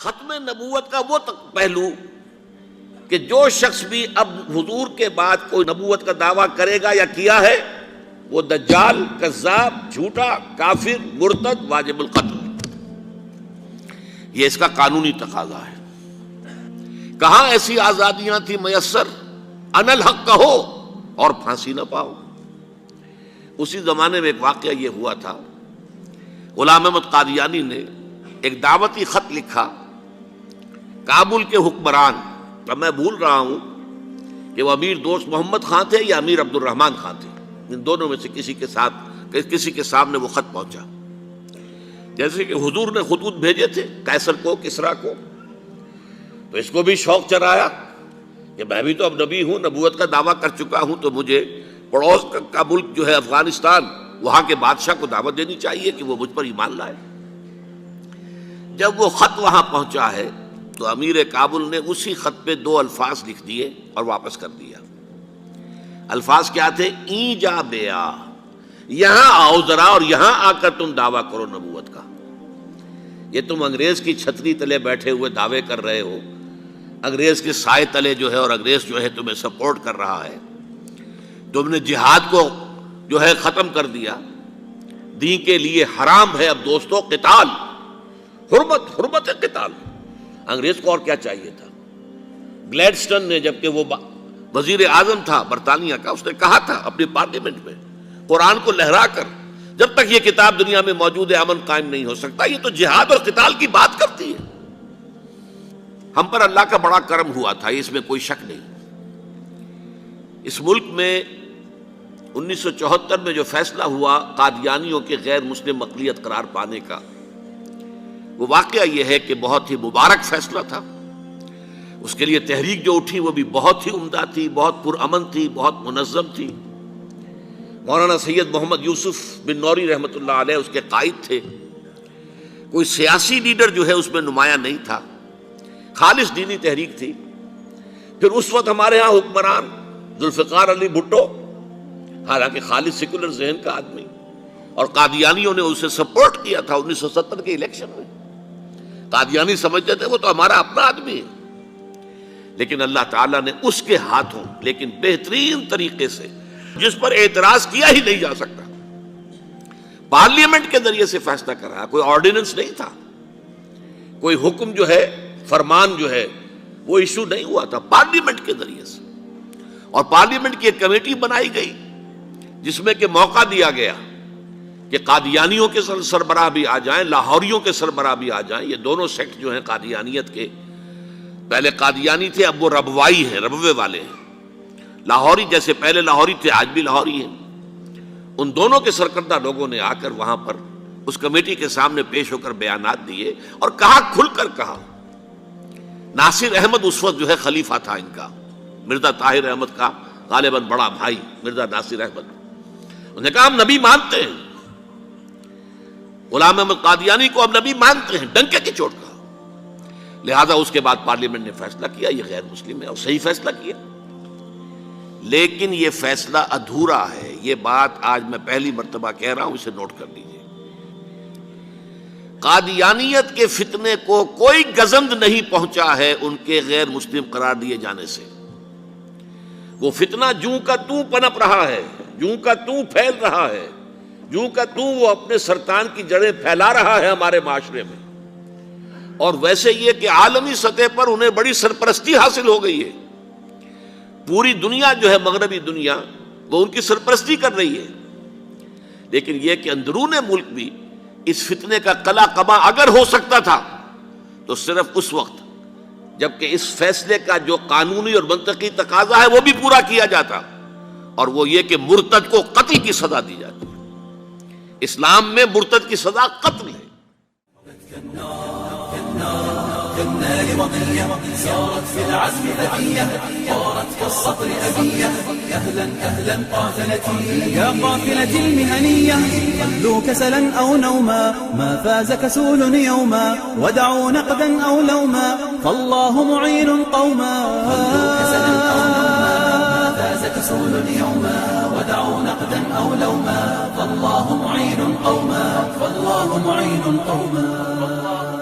ختم نبوت کا وہ پہلو کہ جو شخص بھی اب حضور کے بعد کوئی نبوت کا دعویٰ کرے گا یا کیا ہے وہ دجال، کذاب، جھوٹا، کافر، مرتد، واجب القتل، یہ اس کا قانونی تقاضا ہے۔ کہاں ایسی آزادیاں تھی میسر، ان الحق کہو اور پھانسی نہ پاؤ۔ اسی زمانے میں ایک واقعہ یہ ہوا تھا، غلام احمد قادیانی نے ایک دعوتی خط لکھا کابل کے حکمران، اب میں بھول رہا ہوں کہ وہ امیر دوست محمد خان تھے یا امیر عبد الرحمن خان تھے، ان دونوں میں سے کسی کے سامنے وہ خط پہنچا۔ جیسے کہ حضور نے خطوط بھیجے تھے قیصر کو، کسریٰ کو، تو اس کو بھی شوق چرایا کہ میں بھی تو اب نبی ہوں، نبوت کا دعویٰ کر چکا ہوں، تو مجھے پڑوس کا ملک جو ہے افغانستان، وہاں کے بادشاہ کو دعوت دینی چاہیے کہ وہ مجھ پر ایمان لائے۔ جب وہ خط وہاں پہنچا ہے تو امیر کابل نے اسی خط پہ 2 الفاظ لکھ دیے اور واپس کر دیا۔ الفاظ کیا تھے؟ این جا بیا، یہاں آؤ ذرا اور یہاں آ کر تم دعویٰ کرو نبوت کا۔ یہ تم انگریز کی چھتری تلے بیٹھے ہوئے دعوے کر رہے ہو، انگریز کے سائے تلے جو ہے، اور انگریز جو ہے تمہیں سپورٹ کر رہا ہے، تم نے جہاد کو جو ہے ختم کر دیا، دین کے لیے حرام ہے اب دوستو قتال، حرمت ہے قتال۔ انگریز کو اور کیا چاہیے تھا؟ گلیڈسٹن نے، جبکہ وہ وزیر اعظم تھا برطانیہ کا، اس نے کہا تھا اپنی پارلیمنٹ میں قرآن کو لہرا کر، جب تک یہ کتاب دنیا میں موجود ہے امن قائم نہیں ہو سکتا۔ یہ تو جہاد اور قتال کی بات کرتی ہے۔ ہم پر اللہ کا بڑا کرم ہوا تھا، اس میں کوئی شک نہیں۔ اس ملک میں 1974 میں جو فیصلہ ہوا قادیانیوں کے غیر مسلم اقلیت قرار پانے کا، وہ واقعہ یہ ہے کہ بہت ہی مبارک فیصلہ تھا۔ اس کے لیے تحریک جو اٹھی وہ بھی بہت ہی عمدہ تھی، بہت پرامن تھی، بہت منظم تھی۔ مولانا سید محمد یوسف بن نوری رحمۃ اللہ علیہ اس کے قائد تھے۔ کوئی سیاسی لیڈر جو ہے اس میں نمایاں نہیں تھا، خالص دینی تحریک تھی۔ پھر اس وقت ہمارے ہاں حکمران ذوالفقار علی بھٹو، حالانکہ خالص سیکولر ذہن کا آدمی، اور قادیانیوں نے اسے سپورٹ کیا تھا 1970 کے الیکشن میں۔ قادیانی سمجھتے تھے وہ تو ہمارا اپنا آدمی ہے، لیکن اللہ تعالیٰ نے اس کے ہاتھوں، لیکن بہترین طریقے سے، جس پر اعتراض کیا ہی نہیں جا سکتا، پارلیمنٹ کے ذریعے سے فیصلہ کر رہا۔ کوئی آرڈیننس نہیں تھا، کوئی حکم جو ہے، فرمان جو ہے وہ ایشو نہیں ہوا تھا، پارلیمنٹ کے ذریعے سے۔ اور پارلیمنٹ کی ایک کمیٹی بنائی گئی جس میں کہ موقع دیا گیا کہ قادیانیوں کے سربراہ بھی آ جائیں، لاہوریوں کے سربراہ بھی آ جائیں۔ یہ دونوں سیکٹ جو ہیں قادیانیت کے، پہلے قادیانی تھے، اب وہ ربوائی ہیں، ربوے والے ہیں۔ لاہوری جیسے پہلے لاہوری تھے، آج بھی لاہوری ہیں۔ ان دونوں کے سرکردہ لوگوں نے آ کر وہاں پر اس کمیٹی کے سامنے پیش ہو کر بیانات دیے اور کہا، کھل کر کہا۔ ناصر احمد اس وقت جو ہے خلیفہ تھا ان کا، مرزا طاہر احمد کا غالباً بڑا بھائی مرزا ناصر احمد۔ انہوں نے کہا ہم نبی مانتے ہیں، غلام احمد قادیانی کو ہم نبی مانتے ہیں، ڈنکے کی چوٹ کہا۔ لہذا اس کے بعد پارلیمنٹ نے فیصلہ کیا یہ غیر مسلم ہے، اور صحیح فیصلہ کیا۔ لیکن یہ فیصلہ ادھورا ہے، یہ بات آج میں پہلی مرتبہ کہہ رہا ہوں، اسے نوٹ کر لیجیے۔ قادیانیت کے فتنے کو کوئی گزند نہیں پہنچا ہے ان کے غیر مسلم قرار دیے جانے سے۔ وہ فتنہ جوں کا توں پنپ رہا ہے، جوں کا توں پھیل رہا ہے، جوں کا توں وہ اپنے سرطان کی جڑیں پھیلا رہا ہے ہمارے معاشرے میں۔ اور ویسے یہ کہ عالمی سطح پر انہیں بڑی سرپرستی حاصل ہو گئی ہے، پوری دنیا جو ہے، مغربی دنیا، وہ ان کی سرپرستی کر رہی ہے۔ لیکن یہ کہ اندرون ملک بھی اس فتنے کا قلع قبا اگر ہو سکتا تھا تو صرف اس وقت جبکہ اس فیصلے کا جو قانونی اور منطقی تقاضا ہے وہ بھی پورا کیا جاتا، اور وہ یہ کہ مرتد کو قتل کی سزا دی جاتی ہے۔ اسلام میں مرتد کی سزا قتل ہے۔ كالنار وضية سارت في العزم ذكية طارت كالصقر أبية أهلا أهلا قافلتي يا قافلتي المهنية خلوا كسلا أو نوما ما فاز كسول يوما ودعوا نقدا أو لوما فالله معين قوما خلوا كسلا أو نوما ما فاز كسول يوما ودعوا نقدا أو لوما فالله معين قوما فالله معين قوما